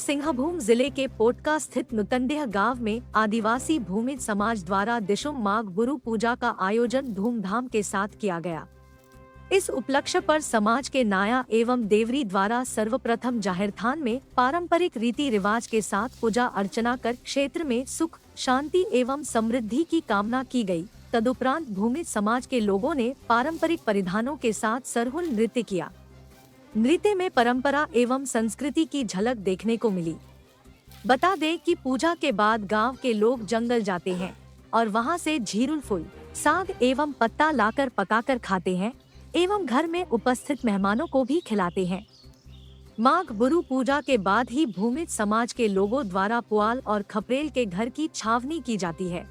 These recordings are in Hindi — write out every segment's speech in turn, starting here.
सिंहभूम जिले के पोटका स्थित नुतंडेह गांव में आदिवासी भूमिज समाज द्वारा दिशुम माघ बुरु पूजा का आयोजन धूमधाम के साथ किया गया। इस उपलक्ष्य पर समाज के नाया एवं देवरी द्वारा सर्वप्रथम जाहिरथान में पारंपरिक रीति रिवाज के साथ पूजा अर्चना कर क्षेत्र में सुख, शांति एवं समृद्धि की कामना की गई। तदुपरांत भूमिज समाज के लोगों ने पारंपरिक परिधानों के साथ सरहुल नृत्य किया। नृत्य में परंपरा एवं संस्कृति की झलक देखने को मिली। बता दें कि पूजा के बाद गांव के लोग जंगल जाते हैं और वहां से झीरुल फूल, साग एवं पत्ता लाकर पकाकर खाते हैं एवं घर में उपस्थित मेहमानों को भी खिलाते हैं। माघ बुरु पूजा के बाद ही भूमिज समाज के लोगों द्वारा पुआल और खपरेल के घर की छावनी की जाती है।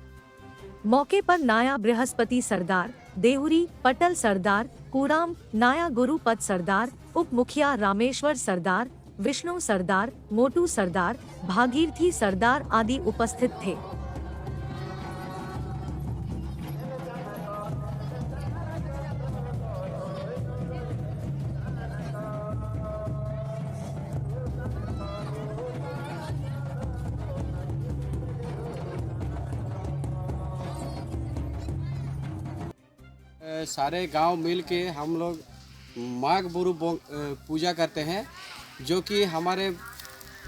मौके पर नाया बृहस्पति सरदार, देहुरी पटल सरदार, कूराम नाया गुरुपत सरदार, उप मुखिया रामेश्वर सरदार, विष्णु सरदार, मोटू सरदार, भागीरथी सरदार आदि उपस्थित थे। सारे गांव मिल के हम लोग माघ बुरु पूजा करते हैं, जो कि हमारे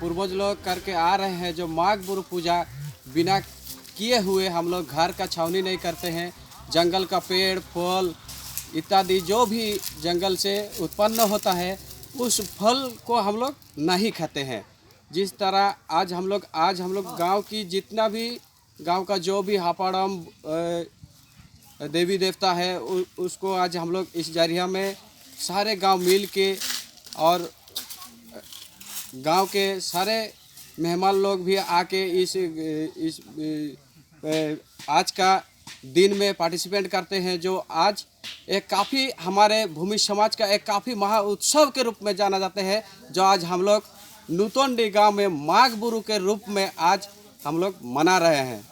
पूर्वज लोग करके आ रहे हैं। जो माघ बुरु पूजा बिना किए हुए हम लोग घर का छावनी नहीं करते हैं। जंगल का पेड़ फल इत्यादि जो भी जंगल से उत्पन्न होता है उस फल को हम लोग नहीं खाते हैं। जिस तरह आज हम लोग गांव की जितना भी गांव का जो भी हापाड़म देवी देवता है उसको आज हम लोग इस जरिया में सारे गांव मिल के और गांव के सारे मेहमान लोग भी आके इस आज का दिन में पार्टिसिपेट करते हैं। जो आज एक काफ़ी हमारे भूमि समाज का एक काफ़ी महा उत्सव के रूप में जाना जाते हैं, जो आज हम लोग नुतंडी गांव में माघ बुरु के रूप में आज हम लोग मना रहे हैं।